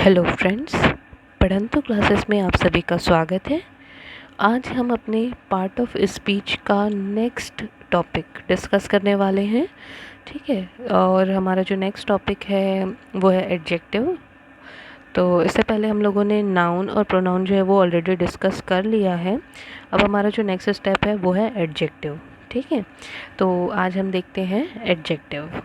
Hello friends, पढ़ंतु classes में आप सभी का स्वागत है। आज हम अपने पार्ट ऑफ स्पीच का नेक्स्ट टॉपिक डिस्कस करने वाले हैं। ठीक है, और हमारा जो नेक्स्ट टॉपिक है वो है एडजेक्टिव। तो इससे पहले हम लोगों ने नाउन और प्रोनाउन जो है वो ऑलरेडी डिस्कस कर लिया है। अब हमारा जो नेक्स्ट स्टेप है वो है एडजेक्टिव। ठीक है, तो आज हम देखते हैं एडजेक्टिव।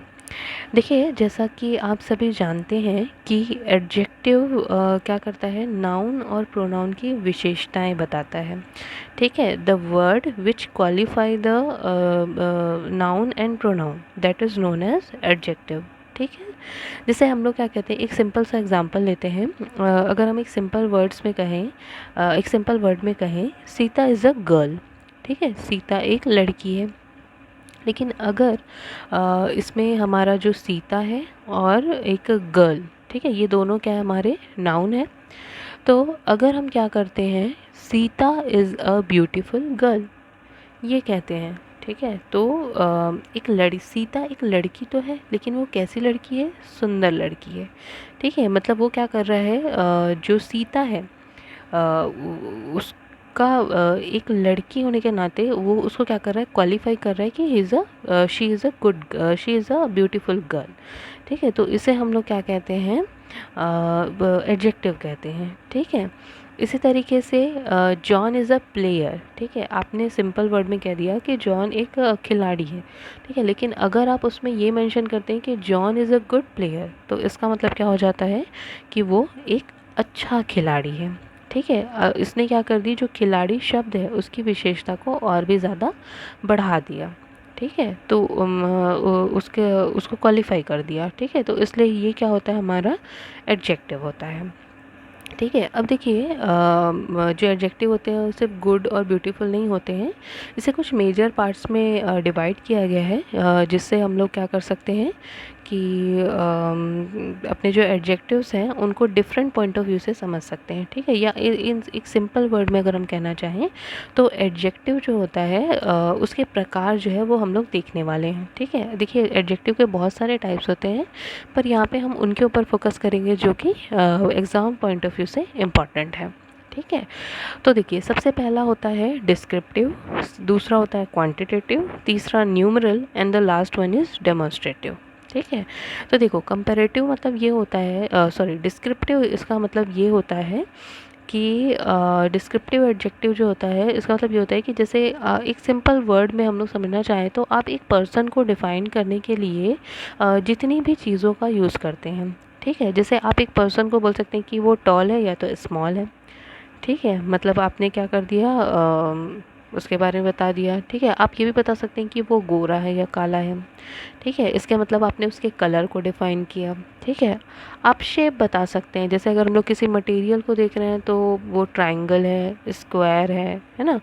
देखिए, जैसा कि आप सभी जानते हैं कि एडजेक्टिव क्या करता है, नाउन और प्रोनाउन की विशेषताएं बताता है। ठीक है, the word which qualify the noun and pronoun that is known as adjective. ठीक है, जैसे हम लोग क्या कहते हैं, एक सिंपल सा एग्जांपल लेते हैं। अगर हम एक सिंपल वर्ड्स में कहें, एक सिंपल वर्ड में कहें, सीता इज़ अ गर्ल। ठीक है, सीता एक लड़की है। लेकिन अगर इसमें हमारा जो सीता है और एक गर्ल, ठीक है, ये दोनों क्या है, हमारे नाउन है। तो अगर हम क्या करते हैं, Sita is a beautiful girl, ये कहते हैं। ठीक है, तो सीता एक लड़की तो है, लेकिन वो कैसी लड़की है, सुंदर लड़की है। ठीक है, मतलब वो क्या कर रहा है, जो सीता है उसका एक लड़की होने के नाते वो उसको क्या कर रहा है, क्वालिफाई कर रहा है कि she is a beautiful girl. ठीक है, तो इसे हम लोग क्या कहते हैं, एडजेक्टिव कहते हैं। ठीक है, इसी तरीके से जॉन इज़ अ प्लेयर। ठीक है, आपने सिंपल वर्ड में कह दिया कि जॉन एक खिलाड़ी है। ठीक है, लेकिन अगर आप उसमें ये मेंशन करते हैं कि John is a good player, तो इसका मतलब क्या हो जाता है कि वो एक अच्छा खिलाड़ी है। ठीक है, इसने क्या कर दी, जो खिलाड़ी शब्द है उसकी विशेषता को और भी ज़्यादा बढ़ा दिया। ठीक है, तो उसको क्वालिफाई कर दिया। ठीक है, तो इसलिए ये क्या होता है, हमारा एडजेक्टिव होता है। ठीक है, अब देखिए, जो एडजेक्टिव होते हैं वो सिर्फ गुड और ब्यूटीफुल नहीं होते हैं। इसे कुछ मेजर पार्ट्स में डिवाइड किया गया है, जिससे हम लोग क्या कर सकते हैं कि अपने जो एडजेक्टिव्स हैं उनको डिफरेंट पॉइंट ऑफ व्यू से समझ सकते हैं। ठीक है, या इन एक सिंपल वर्ड में अगर हम कहना चाहें तो एडजेक्टिव जो होता है उसके प्रकार जो है वो हम लोग देखने वाले हैं। ठीक है, देखिए, एडजेक्टिव के बहुत सारे टाइप्स होते हैं, पर यहाँ पे हम उनके ऊपर फोकस करेंगे जो कि एग्ज़ाम पॉइंट ऑफ व्यू से इम्पॉर्टेंट है। ठीक है, तो देखिए, सबसे पहला होता है डिस्क्रिप्टिव, दूसरा होता है क्वांटिटेटिव, तीसरा numeral and the last one is demonstrative. ठीक है, तो देखो, कंपैरेटिव मतलब ये होता है, डिस्क्रिप्टिव, इसका मतलब ये होता है कि डिस्क्रिप्टिव एडजेक्टिव जो होता है इसका मतलब ये होता है कि जैसे एक सिंपल वर्ड में हम लोग समझना चाहें तो आप एक पर्सन को डिफ़ाइन करने के लिए जितनी भी चीज़ों का यूज़ करते हैं। ठीक है, जैसे आप एक पर्सन को बोल सकते हैं कि वो टॉल है या तो स्मॉल है। ठीक है, मतलब आपने क्या कर दिया, उसके बारे में बता दिया। ठीक है, आप ये भी बता सकते हैं कि वो गोरा है या काला है। ठीक है, इसके मतलब आपने उसके कलर को डिफ़ाइन किया। ठीक है, आप शेप बता सकते हैं, जैसे अगर हम लोग किसी मटेरियल को देख रहे हैं तो वो ट्रायंगल है, स्क्वायर है ना।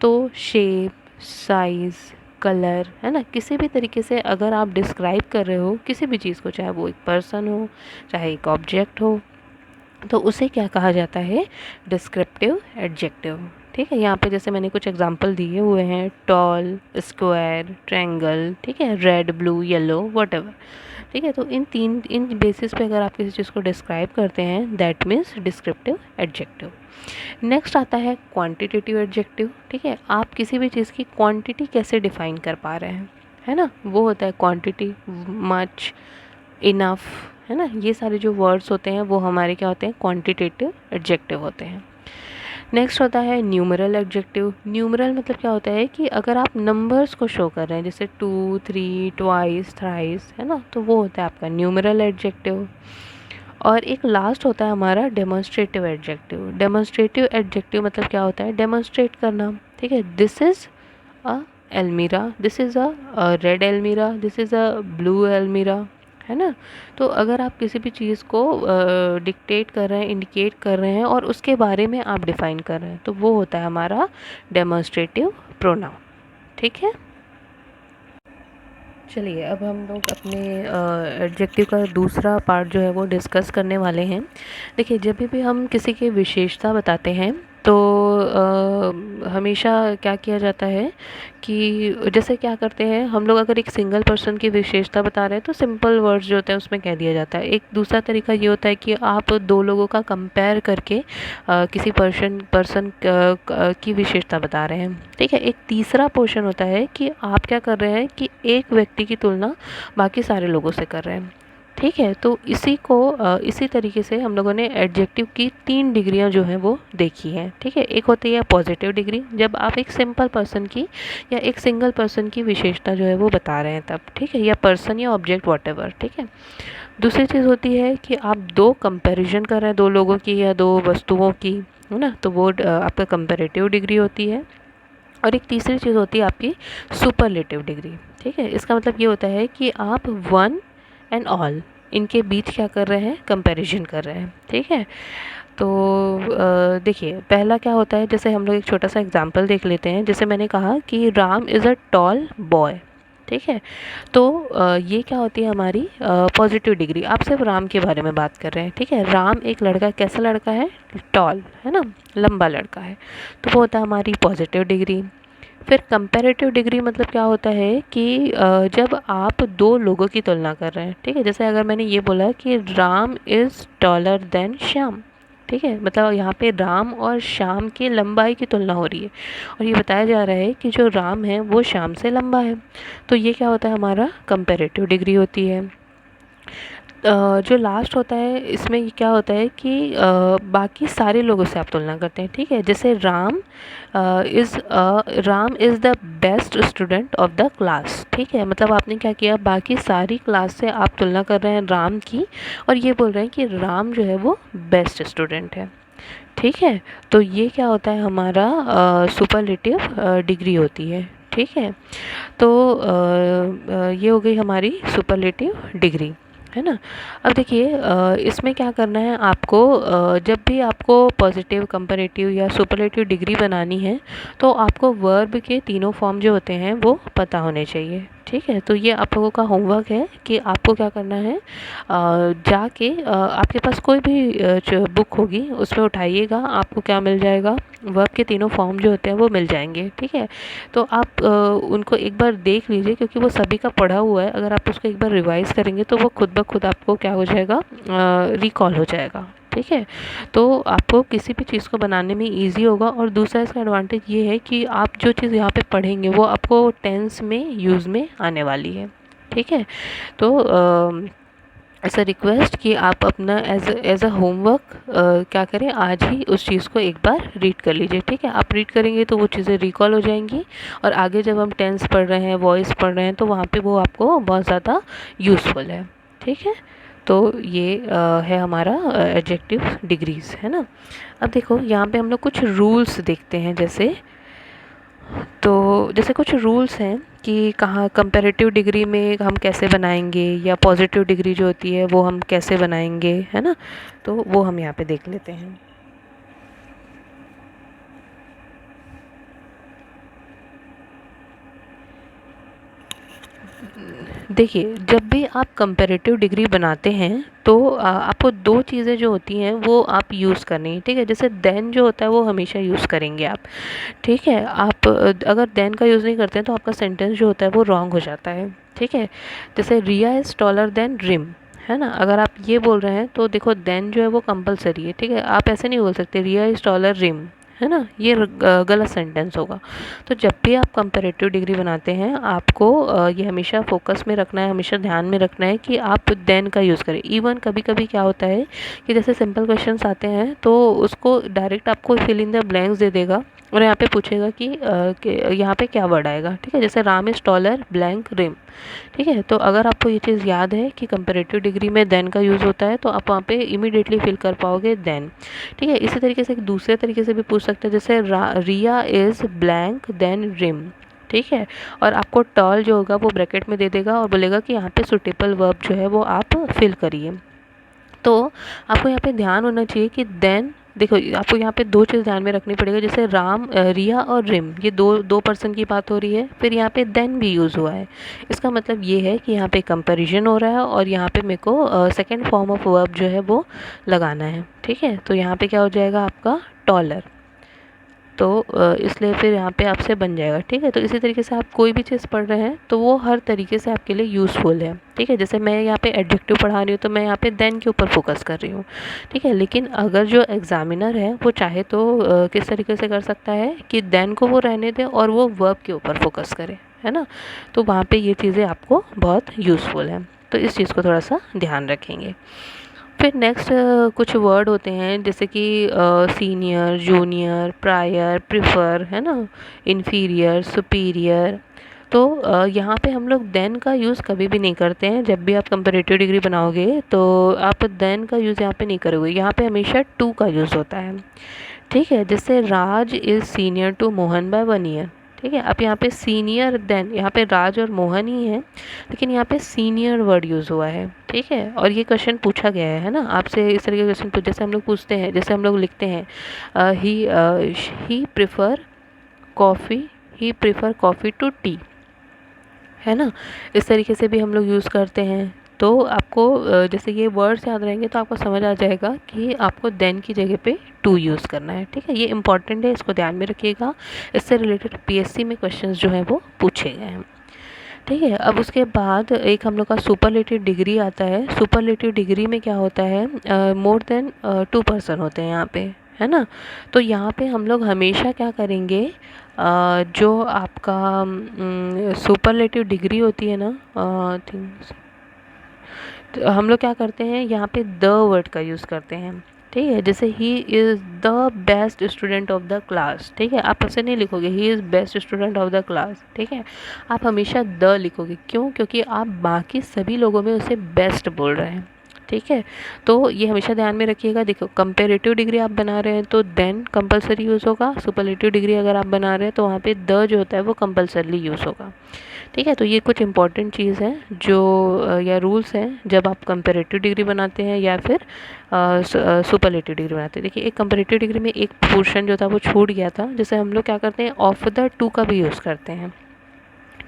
तो शेप, साइज़, कलर, है ना, किसी भी तरीके से अगर आप डिस्क्राइब कर रहे हो किसी भी चीज़ को, चाहे वो एक पर्सन हो, चाहे एक ऑब्जेक्ट हो, तो उसे क्या कहा जाता है, डिस्क्रिप्टिव एडजेक्टिव। ठीक है, यहाँ पे जैसे मैंने कुछ एग्जांपल दिए हुए हैं, टॉल, स्क्वायर, ट्रायंगल, ठीक है, रेड, ब्लू, येलो, व्हाटएवर। ठीक है, तो इन बेसिस पे अगर आप किसी चीज़ को डिस्क्राइब करते हैं, that means descriptive adjective. Next आता है क्वांटिटेटिव एडजेक्टिव। ठीक है, आप किसी भी चीज़ की क्वांटिटी कैसे डिफाइन कर पा रहे हैं, है ना, वो होता है क्वांटिटी, मच, इनफ, है ना। ये सारे जो वर्ड्स होते हैं वो हमारे क्या होते हैं, क्वांटिटेटिव एडजेक्टिव होते हैं। नेक्स्ट होता है न्यूमरल एडजेक्टिव। न्यूमरल मतलब क्या होता है कि अगर आप नंबर्स को शो कर रहे हैं, जैसे 2, 3, ट्वाइस, थ्राइस, है ना, तो वो होता है आपका न्यूमरल एडजेक्टिव। और एक लास्ट होता है हमारा डेमोन्स्ट्रेटिव एडजेक्टिव। डेमोन्स्ट्रेटिव एडजेक्टिव मतलब क्या होता है, डेमोन्स्ट्रेट करना। ठीक है, this is a almirah, this is a red almirah, this is a blue almirah, है ना। तो अगर आप किसी भी चीज़ को डिक्टेट कर रहे हैं, इंडिकेट कर रहे हैं और उसके बारे में आप डिफ़ाइन कर रहे हैं, तो वो होता है हमारा डेमोन्स्ट्रेटिव प्रोनाउन। ठीक है, चलिए, अब हम लोग अपने एडजेक्टिव का दूसरा पार्ट जो है वो डिस्कस करने वाले हैं। देखिए, जब भी हम किसी की विशेषता बताते हैं तो हमेशा क्या किया जाता है कि जैसे क्या करते हैं हम लोग, अगर एक सिंगल पर्सन की विशेषता बता रहे हैं तो सिंपल वर्ड्स जो होते हैं उसमें कह दिया जाता है। एक दूसरा तरीका ये होता है कि आप दो लोगों का कंपेयर करके किसी पर्सन पर्सन की विशेषता बता रहे हैं, ठीक है। एक तीसरा पोर्शन होता है कि आप क्या कर रहे हैं कि एक व्यक्ति की तुलना बाकी सारे लोगों से कर रहे हैं, ठीक है। तो इसी को इसी तरीके से हम लोगों ने एडजेक्टिव की 3 डिग्रियां जो हैं वो देखी हैं, ठीक है। एक होती है पॉजिटिव डिग्री, जब आप एक सिंपल पर्सन की या एक सिंगल पर्सन की विशेषता जो है वो बता रहे हैं तब, ठीक है, या पर्सन या ऑब्जेक्ट व्हाटएवर, ठीक है। दूसरी चीज़ होती है कि आप दो कंपैरिजन कर रहे हैं, दो लोगों की या दो वस्तुओं की, है ना, तो वो आपका कंपैरेटिव डिग्री होती है। और एक तीसरी चीज़ होती है आपकी सुपरलेटिव डिग्री, ठीक है। इसका मतलब ये होता है कि आप वन एंड ऑल इनके बीच क्या कर रहे हैं, कंपैरिजन कर रहे हैं, ठीक है। तो देखिए पहला क्या होता है, जैसे हम लोग एक छोटा सा एग्जांपल देख लेते हैं। जैसे मैंने कहा कि Ram is a tall boy, ठीक है। तो ये क्या होती है हमारी पॉजिटिव डिग्री। आप सिर्फ राम के बारे में बात कर रहे हैं, ठीक है। राम एक लड़का, कैसा लड़का है, टॉल, है ना, लंबा लड़का है, तो वो होता है हमारी पॉजिटिव डिग्री। फिर कंपैरेटिव डिग्री मतलब क्या होता है कि जब आप दो लोगों की तुलना कर रहे हैं, ठीक है। जैसे अगर मैंने ये बोला कि Ram is taller than Shyam, ठीक है, मतलब यहाँ पे राम और श्याम की लंबाई की तुलना हो रही है और ये बताया जा रहा है कि जो राम है वो श्याम से लंबा है। तो ये क्या होता है, हमारा कंपैरेटिव डिग्री होती है। जो लास्ट होता है इसमें ये क्या होता है कि बाकी सारे लोगों से आप तुलना करते हैं, ठीक है। जैसे Ram is the best student of the class, ठीक है। मतलब आपने क्या किया, बाकी सारी क्लास से आप तुलना कर रहे हैं राम की और ये बोल रहे हैं कि राम जो है वो बेस्ट स्टूडेंट है, ठीक है। तो ये क्या होता है, हमारा सुपरलेटिव डिग्री होती है, ठीक है। तो ये हो गई हमारी सुपरलेटिव डिग्री, है ना। अब देखिए इसमें क्या करना है आपको, जब भी आपको पॉजिटिव, कंपैरेटिव या सुपरलेटिव डिग्री बनानी है तो आपको वर्ब के तीनों फॉर्म जो होते हैं वो पता होने चाहिए, ठीक है। तो ये आप लोगों का होमवर्क है कि आपको क्या करना है, जाके आपके पास कोई भी जो बुक होगी उसमें उठाइएगा, आपको क्या मिल जाएगा, वर्ब के तीनों फॉर्म जो होते हैं वो मिल जाएंगे, ठीक है। तो आप उनको एक बार देख लीजिए क्योंकि वो सभी का पढ़ा हुआ है। अगर आप उसको एक बार रिवाइज़ करेंगे तो वो खुद ब खुद आपको क्या हो जाएगा, रिकॉल हो जाएगा, ठीक है। तो आपको किसी भी चीज़ को बनाने में ईज़ी होगा। और दूसरा इसका एडवांटेज ये है कि आप जो चीज़ यहाँ पे पढ़ेंगे वो आपको टेंस में यूज़ में आने वाली है, ठीक है। तो ऐसा रिक्वेस्ट कि आप अपना एज अ होमवर्क क्या करें, आज ही उस चीज़ को एक बार रीड कर लीजिए, ठीक है। आप रीड करेंगे तो वो चीज़ें रिकॉल हो जाएंगी और आगे जब हम टेंस पढ़ रहे हैं, वॉइस पढ़ रहे हैं, तो वहाँ पे वो आपको बहुत ज़्यादा यूज़फुल है, ठीक है। तो ये है हमारा एडजेक्टिव डिग्रीज़, है ना। अब देखो यहाँ पे हम लोग कुछ रूल्स देखते हैं। जैसे कुछ रूल्स हैं कि कहाँ कंपैरेटिव डिग्री में हम कैसे बनाएंगे या पॉजिटिव डिग्री जो होती है वो हम कैसे बनाएंगे, है ना। तो वो हम यहाँ पे देख लेते हैं। देखिए जब भी आप कंपैरेटिव डिग्री बनाते हैं तो आपको दो चीज़ें जो होती हैं वो आप यूज़ करनी है, ठीक है। जैसे देन जो होता है वो हमेशा यूज़ करेंगे आप, ठीक है। आप अगर देन का यूज़ नहीं करते हैं तो आपका सेंटेंस जो होता है वो रॉन्ग हो जाता है, ठीक है। जैसे रिया इज़ टॉलर देन रिम, है ना। अगर आप ये बोल रहे हैं तो देखो देन जो है वो कंपलसरी है, ठीक है। आप ऐसे नहीं बोल सकते रिया इज़ टॉलर रिम, है ना, ये गलत सेंटेंस होगा। तो जब भी आप कंपैरेटिव डिग्री बनाते हैं आपको ये हमेशा फोकस में रखना है, हमेशा ध्यान में रखना है कि आप देन का यूज़ करें। इवन कभी कभी क्या होता है कि जैसे सिंपल क्वेश्चंस आते हैं तो उसको डायरेक्ट आपको फिल इन द ब्लैंक्स दे देगा और यहाँ पे पूछेगा कि यहाँ पे क्या वर्ड आएगा, ठीक है। जैसे Ram is taller blank him, ठीक है। तो अगर आपको ये चीज़ याद है कि कंपैरेटिव डिग्री में देन का यूज़ होता है तो आप वहाँ पे इमीडिएटली फिल कर पाओगे देन, ठीक है। इसी तरीके से एक दूसरे तरीके से भी पूछ सकते हैं, जैसे रिया इज़ ब्लैंक देन रिम, ठीक है। और आपको टॉल जो होगा वो ब्रैकेट में दे देगा और बोलेगा कि यहाँ पे सुटेबल वर्ब जो है वो आप फिल करिए। तो आपको यहाँ पे ध्यान होना चाहिए कि देन, देखो आपको यहाँ पे दो चीज़ ध्यान में रखनी पड़ेगा। जैसे रिया और रिम, ये दो दो पर्सन की बात हो रही है, फिर यहाँ पे देन भी यूज़ हुआ है। इसका मतलब ये है कि यहाँ पे कंपैरिजन हो रहा है और यहाँ पे मेरे को सेकंड फॉर्म ऑफ वर्ब जो है वो लगाना है, ठीक है। तो यहाँ पे क्या हो जाएगा आपका टॉलर, तो इसलिए फिर यहाँ पे आपसे बन जाएगा। ठीक है, तो इसी तरीके से आप कोई भी चीज़ पढ़ रहे हैं तो वो हर तरीके से आपके लिए यूज़फुल है। ठीक है, जैसे मैं यहाँ पे एडजेक्टिव पढ़ा रही हूँ तो मैं यहाँ पे देन के ऊपर फोकस कर रही हूँ। ठीक है, लेकिन अगर जो एग्जामिनर है वो चाहे तो किस तरीके से कर सकता है कि देन को वो रहने दे और वो वर्ब के ऊपर फोकस करे, है ना। तो वहाँ पे ये चीज़ें आपको बहुत यूज़फुल हैं, तो इस चीज़ को थोड़ा सा ध्यान रखेंगे। फिर नेक्स्ट कुछ वर्ड होते हैं जैसे कि सीनियर, जूनियर, प्रायर, प्रिफर, है ना, इन्फीरियर, सुपीरियर। तो यहाँ पे हम लोग देन का यूज़ कभी भी नहीं करते हैं। जब भी आप कंपैरेटिव डिग्री बनाओगे तो आप देन का यूज़ यहाँ पे नहीं करोगे, यहाँ पे हमेशा टू का यूज़ होता है। ठीक है, जैसे Raj is senior to Mohan by 1 year. ठीक है, अब यहाँ पे सीनियर देन, यहाँ पे राज और मोहन ही है लेकिन यहाँ पे सीनियर वर्ड यूज़ हुआ है। ठीक है, और ये क्वेश्चन पूछा गया है ना आपसे, इस तरह के क्वेश्चन पूछ, जैसे हम लोग पूछते हैं, जैसे हम लोग लिखते हैं he prefer coffee, he prefer coffee to tea, है ना। इस तरीके से भी हम लोग यूज़ करते हैं। तो आपको जैसे ये वर्ड्स याद रहेंगे तो आपको समझ आ जाएगा कि आपको देन की जगह पे टू यूज़ करना है। ठीक है, ये इंपॉर्टेंट है, इसको ध्यान में रखिएगा। इससे रिलेटेड पीएससी में क्वेश्चंस जो हैं वो पूछे गए हैं। ठीक है, अब उसके बाद एक हम लोग का सुपरलेटिव डिग्री आता है। सुपरलेटिव डिग्री में क्या होता है, मोर देन 2 पर्सन होते हैं यहाँ पे, है ना। तो यहाँ पे हम लोग हमेशा क्या करेंगे, जो आपका सुपरलेटिव डिग्री होती है ना, थिंग्स, तो हम लोग क्या करते हैं यहाँ पे द वर्ड का यूज़ करते हैं। ठीक है, जैसे he is the best student of the class. ठीक है, आप ऐसे नहीं लिखोगे he is best student of the class. ठीक है, आप हमेशा द लिखोगे, क्यों, क्योंकि आप बाकी सभी लोगों में उसे बेस्ट बोल रहे हैं। ठीक है, तो ये हमेशा ध्यान में रखिएगा। देखो, कंपेरेटिव डिग्री आप बना रहे हैं तो देन कंपलसरी यूज़ होगा। सुपरलेटिव डिग्री अगर आप बना रहे हैं तो वहाँ पे द जो होता है वो कंपलसरी यूज़ होगा। ठीक है, तो ये कुछ इंपॉर्टेंट चीज़ है जो या रूल्स हैं जब आप कंपैरेटिव डिग्री बनाते हैं या फिर सुपरलेटिव डिग्री बनाते हैं। देखिए, एक कंपैरेटिव डिग्री में एक पोर्शन जो था वो छूट गया था, जैसे हम लोग क्या करते हैं ऑफ द टू का भी यूज़ करते हैं।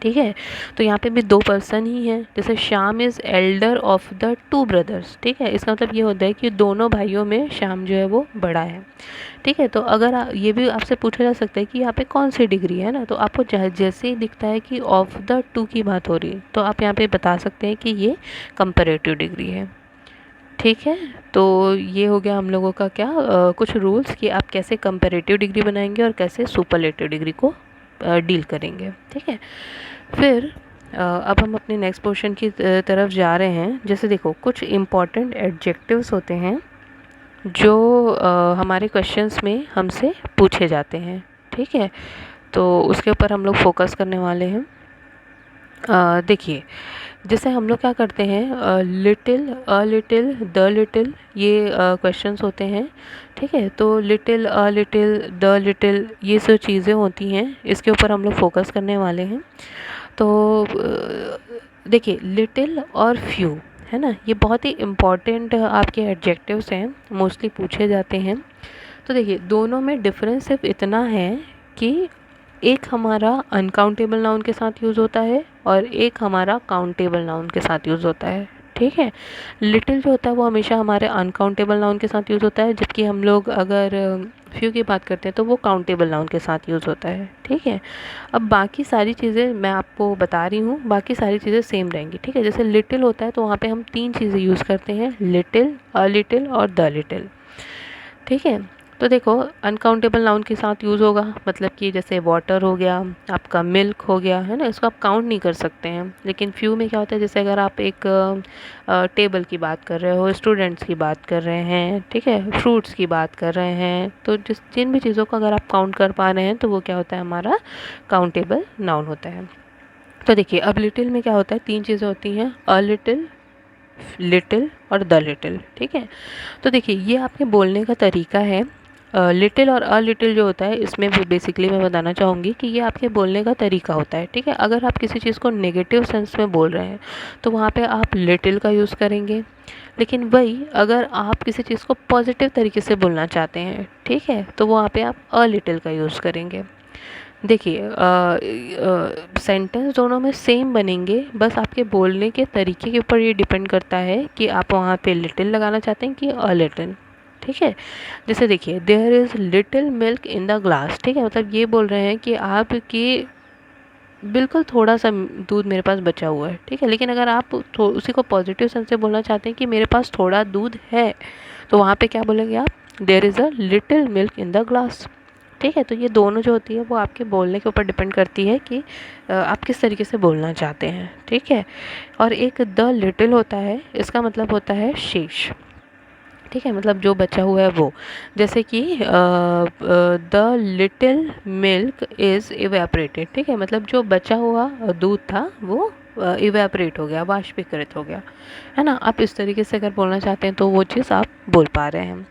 ठीक है, तो यहाँ पे भी 2 पर्सन ही हैं, जैसे Shyam is Elder of the 2 brothers. ठीक है, इसका मतलब ये होता है कि दोनों भाइयों में श्याम जो है वो बड़ा है। ठीक है, तो अगर ये भी आपसे पूछा जा सकता है कि यहाँ पे कौन सी डिग्री है ना, तो आपको जैसे ही दिखता है कि ऑफ द 2 की बात हो रही है तो आप यहाँ पे बता सकते हैं कि ये कंपैरेटिव डिग्री है। ठीक है, तो ये हो गया हम लोगों का क्या कुछ रूल्स कि आप कैसे कंपैरेटिव डिग्री बनाएंगे और कैसे सुपरलेटिव डिग्री को डील करेंगे। ठीक है, फिर अब हम अपने नेक्स्ट पोर्शन की तरफ जा रहे हैं। जैसे देखो, कुछ इम्पॉर्टेंट एडजेक्टिव्स होते हैं जो हमारे क्वेश्चंस में हमसे पूछे जाते हैं। ठीक है, तो उसके ऊपर हम लोग फोकस करने वाले हैं। देखिए, जैसे हम लोग क्या करते हैं, little, a little, the little, ये क्वेश्चंस होते हैं। ठीक है, तो little, a little, the little, ये सब चीज़ें होती हैं, इसके ऊपर हम लोग फोकस करने वाले हैं। तो देखिए, लिटिल और फ्यू, है ना, ये बहुत ही इम्पॉर्टेंट आपके एडजेक्टिव्स हैं, मोस्टली पूछे जाते हैं। तो देखिए, दोनों में डिफरेंस सिर्फ इतना है कि एक हमारा अनकाउंटेबल नाउन के साथ यूज़ होता है और एक हमारा काउंटेबल नाउन के साथ यूज़ होता है। ठीक है, लिटिल जो होता है वो हमेशा हमारे अनकाउंटेबल नाउन के साथ यूज़ होता है, जबकि हम लोग अगर फ्यू की बात करते हैं तो वो काउंटेबल नाउन के साथ यूज़ होता है। ठीक है, अब बाकी सारी चीज़ें मैं आपको बता रही हूँ, बाकी सारी चीज़ें सेम रहेंगी। ठीक है, जैसे लिटिल होता है तो वहाँ पे हम 3 चीज़ें यूज़ करते हैं, लिटिल, अ लिटिल और द लिटिल। ठीक है, तो देखो, अनकाउंटेबल नाउन के साथ यूज़ होगा, मतलब कि जैसे वाटर हो गया, आपका मिल्क हो गया, है ना, इसको आप काउंट नहीं कर सकते हैं। लेकिन फ्यू में क्या होता है, जैसे अगर आप एक टेबल की बात कर रहे हो, स्टूडेंट्स की बात कर रहे हैं, ठीक है, फ्रूट्स की बात कर रहे हैं, तो जिन भी चीज़ों को अगर आप काउंट कर पा रहे हैं तो वो क्या होता है, हमारा काउंटेबल नाउन होता है। तो देखिए, अब लिटिल में क्या होता है, 3 चीज़ें होती हैं, अ लिटिल, लिटिल और द लिटिल। ठीक है, तो देखिए, ये आपके बोलने का तरीका है। लिटिल और अ लिटिल जो होता है, इसमें बेसिकली मैं बताना चाहूँगी कि ये आपके बोलने का तरीका होता है। ठीक है, अगर आप किसी चीज़ को नेगेटिव सेंस में बोल रहे हैं तो वहाँ पे आप लिटिल का यूज़ करेंगे, लेकिन वही अगर आप किसी चीज़ को पॉजिटिव तरीके से बोलना चाहते हैं, ठीक है, तो वहाँ पे आप अ लिटिल का यूज़ करेंगे। देखिए, सेंटेंस दोनों में सेम बनेंगे, बस आपके बोलने के तरीके के ऊपर ये डिपेंड करता है कि आप वहाँ पे लिटिल लगाना चाहते हैं कि अ लिटिल। ठीक है। जैसे देखिए there is little milk in the glass, ठीक है, मतलब ये बोल रहे हैं कि आपकी बिल्कुल थोड़ा सा दूध मेरे पास बचा हुआ है, ठीक है, लेकिन अगर आप उसी को पॉजिटिव सेंस से बोलना चाहते हैं कि मेरे पास थोड़ा दूध है, तो वहाँ पे क्या बोलेंगे आप, there is a little milk in the glass. ठीक है, तो ये दोनों जो होती है वो आपके बोलने के ऊपर डिपेंड करती है कि आप किस तरीके से बोलना चाहते हैं। ठीक है, और एक द लिटिल होता है, इसका मतलब होता है शेष। ठीक है, मतलब जो बचा हुआ है वो, जैसे कि the little milk is evaporated. ठीक है, मतलब जो बचा हुआ दूध था वो इवेपरेट हो गया, वाष्पीकृत हो गया, है ना। आप इस तरीके से अगर बोलना चाहते हैं तो वो चीज़ आप बोल पा रहे हैं।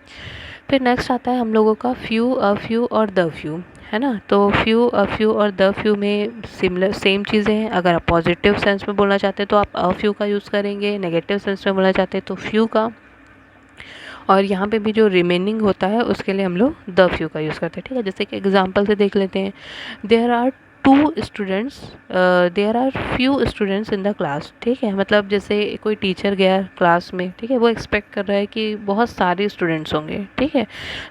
फिर नेक्स्ट आता है हम लोगों का फ्यू, अ फ्यू और द फ्यू, है ना। तो फ्यू, अ फ्यू और द फ्यू में सिमिलर सेम चीज़ें हैं। अगर आप पॉजिटिव सेंस में बोलना चाहते हैं तो आप अ फ्यू का यूज़ करेंगे, नेगेटिव सेंस में बोलना चाहते हैं तो फ्यू का, और यहाँ पे भी जो रिमेनिंग होता है उसके लिए हम लोग द फ्यू का यूज़ करते हैं। ठीक है, जैसे कि एग्जांपल से देख लेते हैं, there are two students, there are few students in the class. ठीक है, मतलब जैसे कोई टीचर गया क्लास में, ठीक है, वो एक्सपेक्ट कर रहा है कि बहुत सारे स्टूडेंट्स होंगे, ठीक है,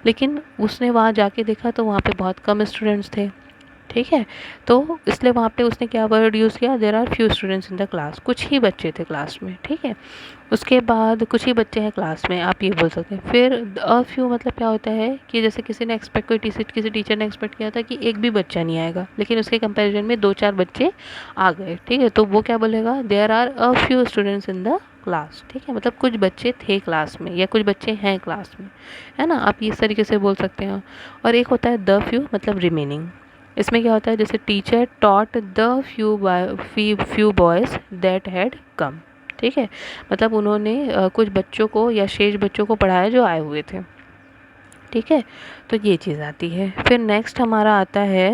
लेकिन उसने वहाँ जाके देखा तो वहाँ पे बहुत कम स्टूडेंट्स थे। ठीक है, तो इसलिए वहाँ पे उसने क्या वर्ड यूज़ किया, there are few students in the class, कुछ ही बच्चे थे क्लास में। ठीक है, उसके बाद कुछ ही बच्चे हैं क्लास में, आप ये बोल सकते हैं। फिर अ फ्यू मतलब क्या होता है कि जैसे किसी ने एक्सपेक्ट, कोई किसी टीचर ने एक्सपेक्ट किया था कि एक भी बच्चा नहीं आएगा, लेकिन उसके कंपैरिजन में 2-4 बच्चे आ गए। ठीक है, तो वो क्या बोलेगा, there are a few students in the class. ठीक है, मतलब कुछ बच्चे थे क्लास में या कुछ बच्चे हैं क्लास में, है ना। आप इस तरीके से बोल सकते हैं। और एक होता है द फ्यू, मतलब रिमेनिंग। इसमें क्या होता है, जैसे teacher taught the few boys that had come. ठीक है, मतलब उन्होंने कुछ बच्चों को या शेष बच्चों को पढ़ाया जो आए हुए थे। ठीक है, तो ये चीज़ आती है। फिर नेक्स्ट हमारा आता है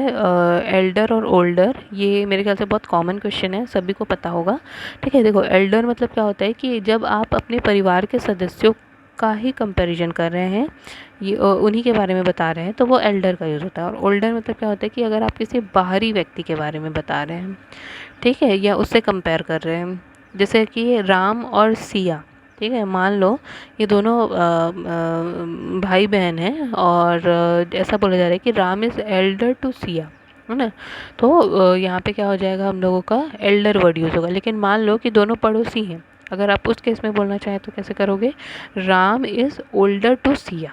एल्डर और ओल्डर। ये मेरे ख्याल से बहुत कॉमन क्वेश्चन है, सभी को पता होगा। ठीक है, देखो एल्डर मतलब क्या होता है कि जब आप अपने परिवार के सदस्यों का ही कंपैरिजन कर रहे हैं, ये उन्हीं के बारे में बता रहे हैं, तो वो एल्डर का यूज़ होता है। और ओल्डर मतलब क्या होता है कि अगर आप किसी बाहरी व्यक्ति के बारे में बता रहे हैं, ठीक है, या उससे कंपेयर कर रहे हैं, जैसे कि राम और सिया। ठीक है, मान लो ये दोनों भाई बहन हैं, और ऐसा बोला जा रहा है कि Ram is elder to Siya, है ना। तो यहाँ पे क्या हो जाएगा, हम लोगों का एल्डर वर्ड यूज़ होगा। लेकिन मान लो कि दोनों पड़ोसी हैं, अगर आप उस केस में बोलना चाहें तो कैसे करोगे, Ram is older to Siya.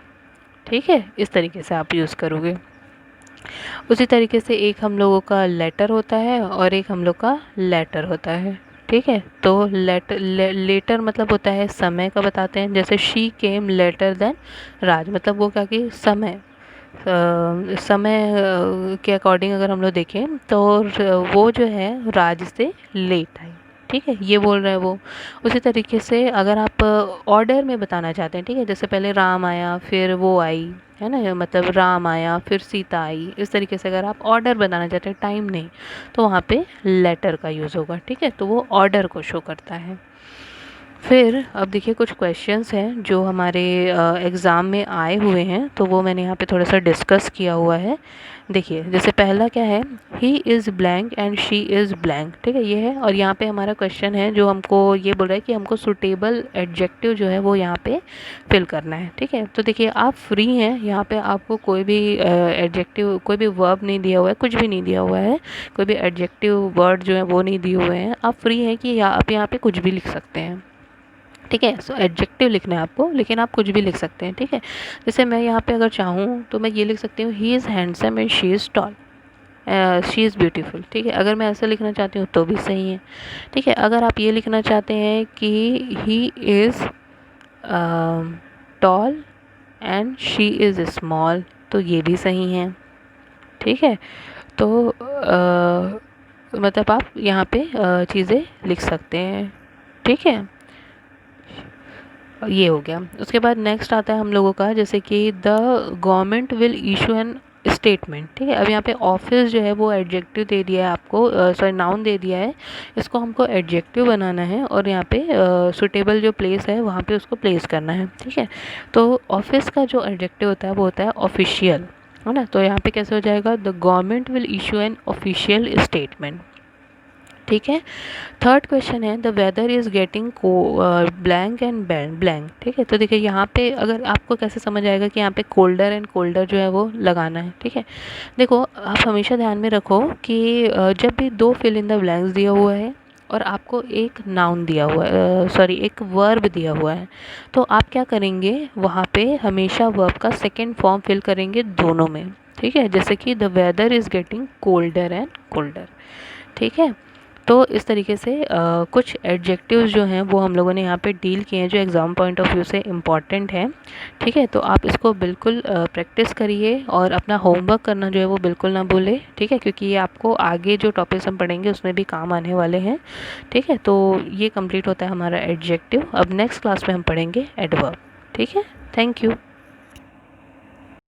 ठीक है, इस तरीके से आप यूज़ करोगे। उसी तरीके से एक हम लोगों का लेटर होता है और एक हम लोग का लेटर होता है। ठीक है, तो लेटर मतलब होता है समय का बताते हैं, जैसे शी केम लेटर देन राज, मतलब वो क्या कि समय, समय के अकॉर्डिंग अगर हम लोग देखें तो वो जो है राज से लेट आई। ठीक है, ये बोल रहा है वो। उसी तरीके से अगर आप ऑर्डर में बताना चाहते हैं, ठीक है, जैसे पहले राम आया फिर वो आई, है ना, मतलब राम आया फिर सीता आई, इस तरीके से अगर आप ऑर्डर बताना चाहते हैं, टाइम नहीं, तो वहाँ पे लेटर का यूज़ होगा। ठीक है, तो वो ऑर्डर को शो करता है। फिर अब देखिए कुछ क्वेश्चंस हैं जो हमारे एग्ज़ाम में आए हुए हैं, तो वो मैंने यहाँ पे थोड़ा सा डिस्कस किया हुआ है। देखिए जैसे पहला क्या है, he is blank and she is blank. ठीक है, ये है, और यहाँ पे हमारा क्वेश्चन है जो हमको ये बोल रहा है कि हमको सुटेबल एडजेक्टिव जो है वो यहाँ पे फिल करना है। ठीक है, तो देखिए आप फ्री हैं, यहाँ पे आपको कोई भी एडजेक्टिव, कोई भी वर्ब नहीं दिया हुआ है, कुछ भी नहीं दिया हुआ है, कोई भी एडजेक्टिव वर्ड जो है वो नहीं दिए हुए हैं। आप फ्री हैं कि आप यहाँ पे कुछ भी लिख सकते हैं। ठीक है, सो एडजेक्टिव लिखना है आपको, लेकिन आप कुछ भी लिख सकते हैं। ठीक है, जैसे मैं यहाँ पे अगर चाहूँ तो मैं ये लिख सकती हूँ, he is handsome and she is tall, she is beautiful. ठीक है, अगर मैं ऐसा लिखना चाहती हूँ तो भी सही है। ठीक है, अगर आप ये लिखना चाहते हैं कि he is tall and she is small, तो ये भी सही है। ठीक है, तो मतलब आप यहाँ पे चीज़ें लिख सकते हैं। ठीक है, ये हो गया। उसके बाद नेक्स्ट आता है हम लोगों का, जैसे कि the government will issue an statement. ठीक है, अब यहाँ पे ऑफिस जो है वो एडजेक्टिव दे दिया है आपको, सॉरी नाउन दे दिया है, इसको हमको एडजेक्टिव बनाना है, और यहाँ पे सुटेबल जो प्लेस है वहाँ पे उसको प्लेस करना है। ठीक है, तो ऑफिस का जो एडजेक्टिव होता है वो होता है ऑफिशियल, है ना। तो यहाँ पे कैसे हो जाएगा, the government will issue an official statement. ठीक है। थर्ड क्वेश्चन है the weather is getting blank and blank. ठीक है, तो देखिए यहाँ पे अगर आपको कैसे समझ आएगा कि यहाँ पे कोल्डर एंड कोल्डर जो है वो लगाना है। ठीक है, देखो आप हमेशा ध्यान में रखो कि जब भी दो फिल इन द ब्लैंक्स दिया हुआ है और आपको एक नाउन दिया हुआ है, सॉरी एक वर्ब दिया हुआ है, तो आप क्या करेंगे वहाँ पे हमेशा वर्ब का सेकेंड फॉर्म फिल करेंगे दोनों में। ठीक है, जैसे कि the weather is getting colder and colder. ठीक है, तो इस तरीके से कुछ एडजेक्टिव्स जो हैं वो हम लोगों ने यहाँ पे डील किए हैं जो एग्ज़ाम पॉइंट ऑफ व्यू से इम्पॉर्टेंट है। ठीक है, तो आप इसको बिल्कुल प्रैक्टिस करिए और अपना होमवर्क करना जो है वो बिल्कुल ना भूलें। ठीक है, क्योंकि ये आपको आगे जो टॉपिक्स हम पढ़ेंगे उसमें भी काम आने वाले हैं। ठीक है, तो ये कंप्लीट होता है हमारा एडजेक्टिव। अब नेक्स्ट क्लास में हम पढ़ेंगे एडवर्ब। ठीक है, थैंक यू।